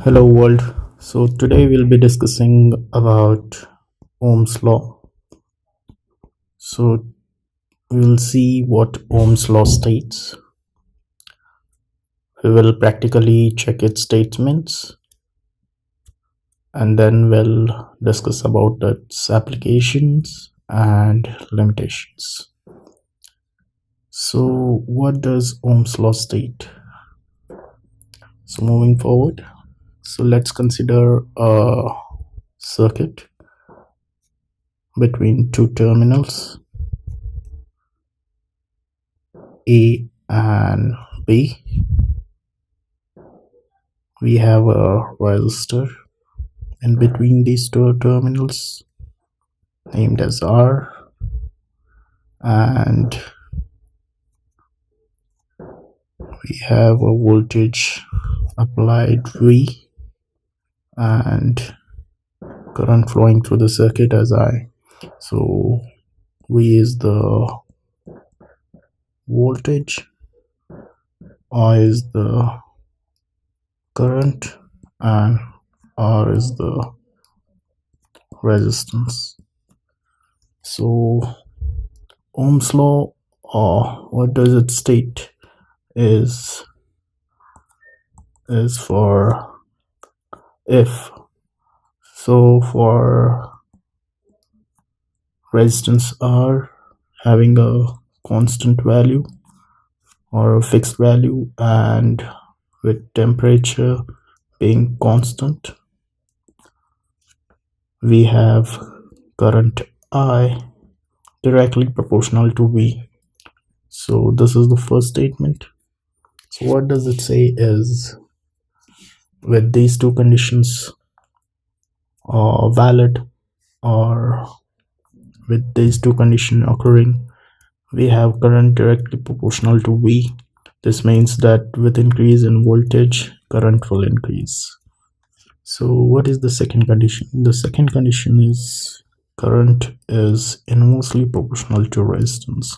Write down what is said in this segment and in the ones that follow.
Hello world. So today we'll be discussing about Ohm's law. So we'll see what Ohm's law states. We will practically check its statements and then we'll discuss about its applications and limitations. So what does Ohm's law state? So moving forward, so let's consider a circuit between two terminals A and B. We have a resistor in between these two terminals named as R, and we have a voltage applied V and current flowing through the circuit as I. So V is the voltage, I is the current, and R is the resistance. So Ohm's law, what does it state, is for if so for resistance R having a constant value or a fixed value and with temperature being constant, we have current I directly proportional to V. So this is the first statement. So what does it say is, with these two conditions are valid, or with these two conditions occurring, we have current directly proportional to V. This means that with increase in voltage, current will increase. So what is the second condition? The second condition is current is inversely proportional to resistance.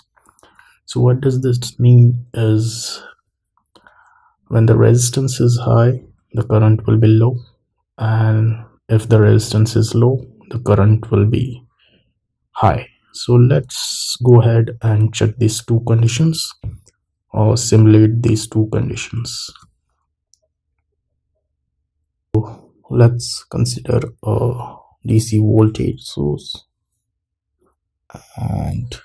So what does this mean is, when the resistance is high, the current will be low, and if the resistance is low, the current will be high. So let's go ahead and check these two conditions or simulate these two conditions. So let's consider a DC voltage source and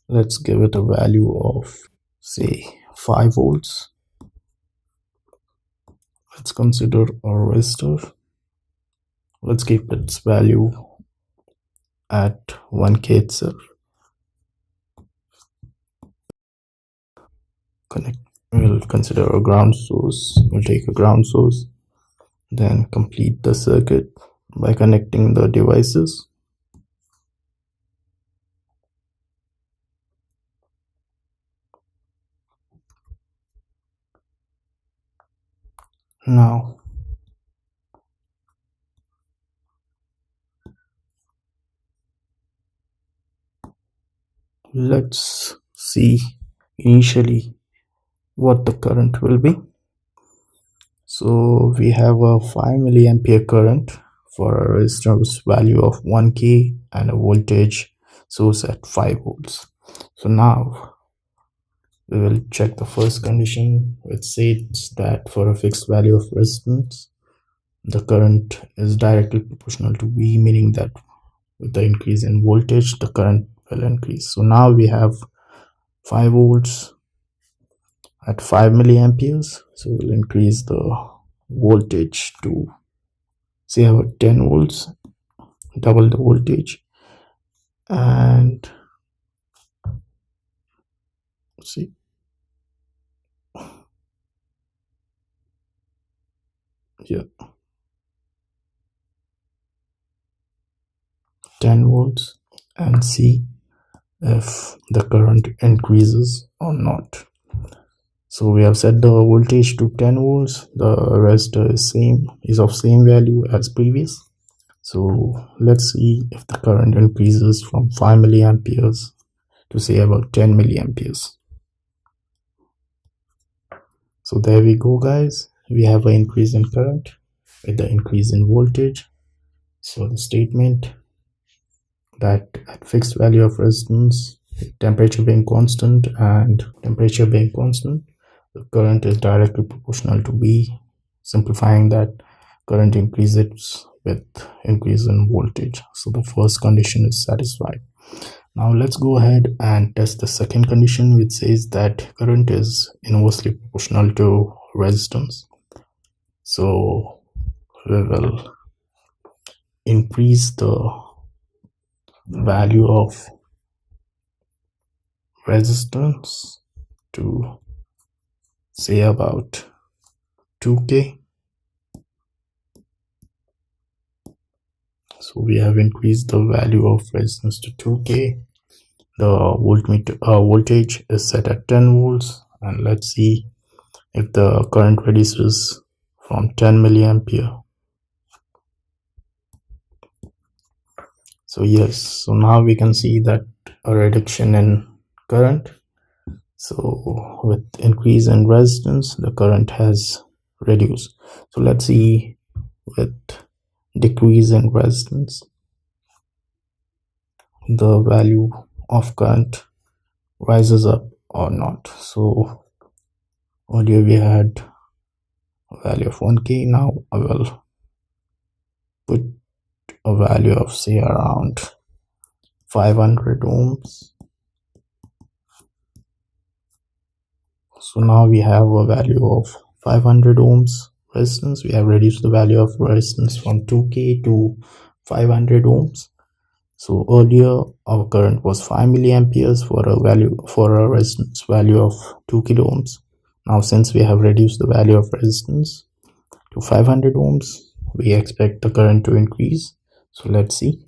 let's give it a value of say 5 volts. Let's consider a resistor. Let's keep its value at 1k itself. We'll consider a ground source. We'll take a ground source, then complete the circuit by connecting the devices. Now let's see initially what the current will be. So we have a 5 milliampere current for a resistance value of 1k and a voltage source at 5 volts. So now we will check the first condition, which states that for a fixed value of resistance, the current is directly proportional to V, meaning that with the increase in voltage, the current will increase. So now we have 5 volts at 5 milliamperes. So we'll increase the voltage to say about 10 volts, double the voltage, and see, yeah, 10 volts, and see if the current increases or not. So we have set the voltage to 10 volts. The resistor is of same value as previous. So let's see if the current increases from 5 milliamperes to say about 10 milliamperes. So there we go, guys. we have an increase in current with the increase in voltage. So the statement that at fixed value of resistance, temperature being constant, the current is directly proportional to V. Simplifying that, current increases with increase in voltage. So the first condition is satisfied. Now let's go ahead and test the second condition, which says that current is inversely proportional to resistance. So we will increase the value of resistance to say about 2K. So we have increased the value of resistance to 2K. The voltage is set at 10 volts, and let's see if the current reduces from 10 milliampere. So yes, so now we can see that a reduction in current. So with increase in resistance, the current has reduced. So let's see with decrease in resistance, the value of current rises up or not. So earlier we had a value of 1K. Now I will put a value of say around 500 ohms. So now we have a value of 500 ohms resistance. We have reduced the value of resistance from 2K to 500 ohms. So earlier our current was 5 milliamperes for a resistance value of 2 kilo ohms. Now since we have reduced the value of resistance to 500 ohms, we expect the current to increase. So let's see.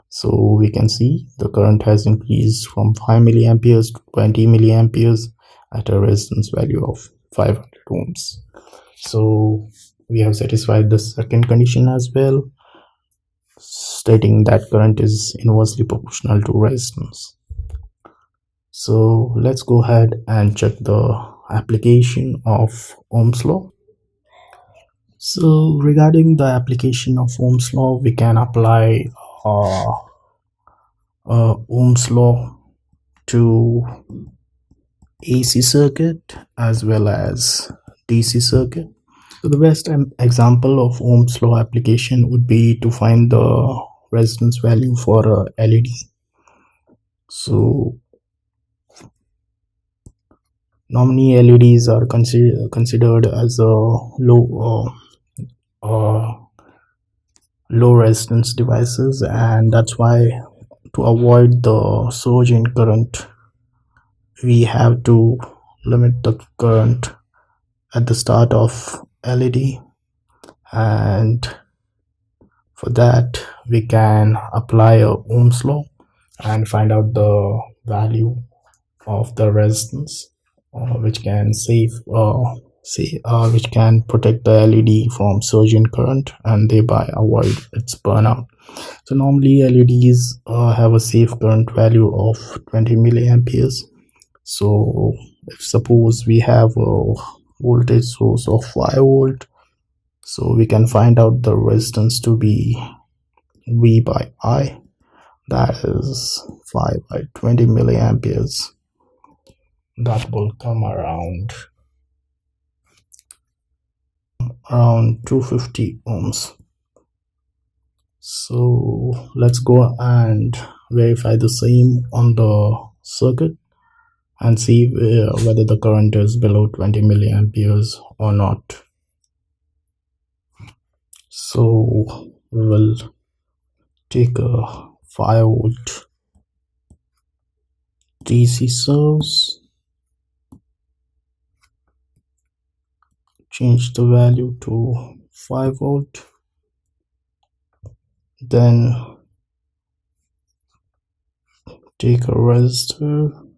So we can see the current has increased from 5 milliamperes to 20 milliamperes at a resistance value of 500 ohms. So we have satisfied the second condition as well, stating that current is inversely proportional to resistance. So let's go ahead and check the application of Ohm's law. So regarding the application of Ohm's law, we can apply Ohm's law to AC circuit as well as DC circuit. So the best example of Ohm's law application would be to find the resistance value for a LED. So normally LEDs are considered as a low resistance devices, and that's why to avoid the surge in current, we have to limit the current at the start of LED, and for that we can apply a Ohm's law and find out the value of the resistance, which can which can protect the LED from surge in current and thereby avoid its burnout. So normally LEDs have a safe current value of 20 milliamperes. So if suppose we have a voltage source of 5 volt, so we can find out the resistance to be V by I, that is 5 by 20 milliamperes. That will come around 250 ohms. So let's go and verify the same on the circuit and see whether the current is below 20 milliamperes or not. So we will take a 5 volt DC source, change the value to 5 volt, then take a resistor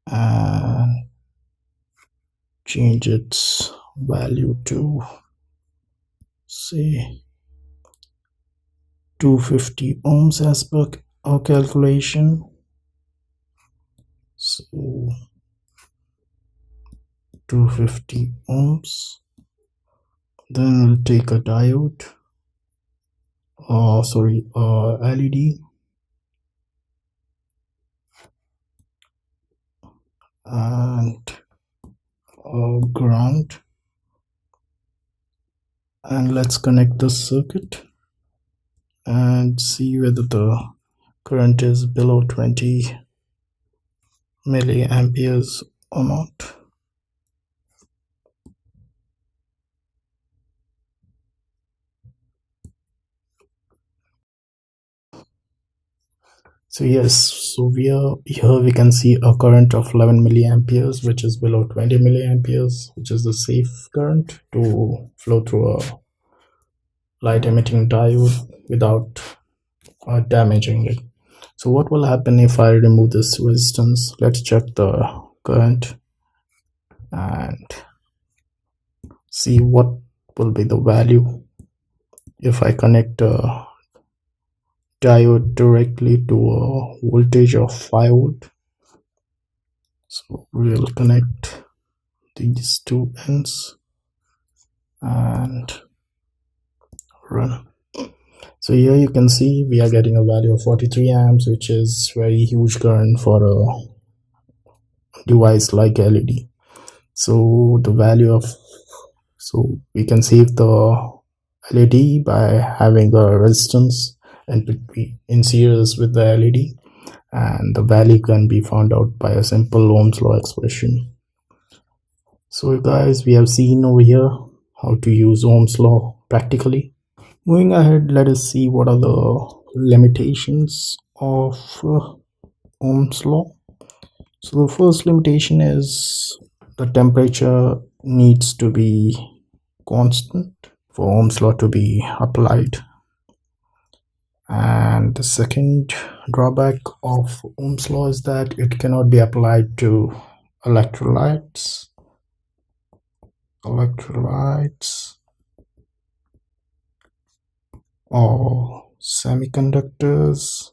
and change its value to say 250 ohms as per our calculation. So 250 ohms, Then we'll take a diode, LED, and ground, and let's connect this circuit and see whether the current is below 20 milliamperes or not. So yes, so we can see a current of 11 milliamperes, which is below 20 milliamperes, which is the safe current to flow through a light emitting diode without damaging it. So what will happen if I remove this resistance? Let's check the current and see what will be the value if I connect a diode directly to a voltage of 5 volt. So we'll connect these two ends and run. So here you can see we are getting a value of 43 amps, which is very huge current for a device like LED. So the value of, so we can save the LED by having a resistance in series with the LED, and the value can be found out by a simple Ohm's law expression. So guys, we have seen over here how to use Ohm's law practically. Moving ahead, let us see what are the limitations of Ohm's law. So the first limitation is the temperature needs to be constant for Ohm's law to be applied. And the second drawback of Ohm's law is that it cannot be applied to electrolytes or semiconductors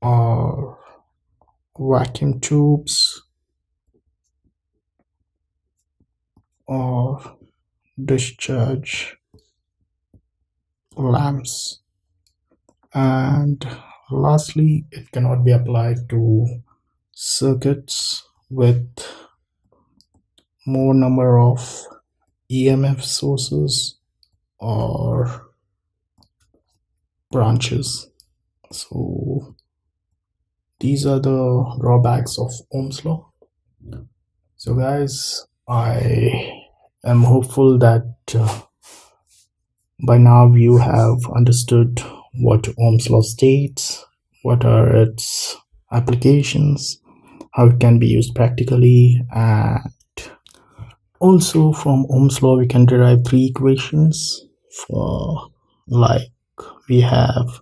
or vacuum tubes or discharge lamps. And lastly, it cannot be applied to circuits with more number of EMF sources or branches. So these are the drawbacks of Ohm's law. So guys, I am hopeful that by now you have understood what Ohm's law states, what are its applications, how it can be used practically, and also from Ohm's law we can derive three equations for, like, we have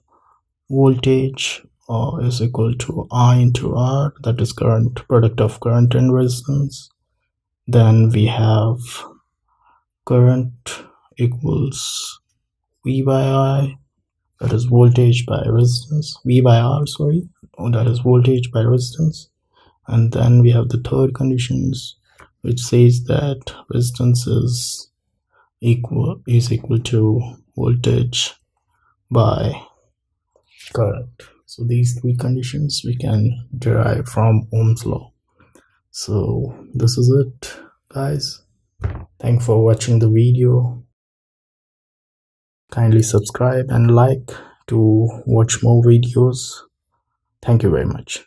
voltage is equal to I into R, that is product of current and resistance. Then we have current equals V by I, that is voltage by resistance, V by R, sorry, that is voltage by resistance. And then we have the third conditions, which says that resistance is equal to voltage by current. So these three conditions we can derive from Ohm's law. So this is it, guys. Thanks for watching the video. Kindly subscribe and like to watch more videos. Thank you very much.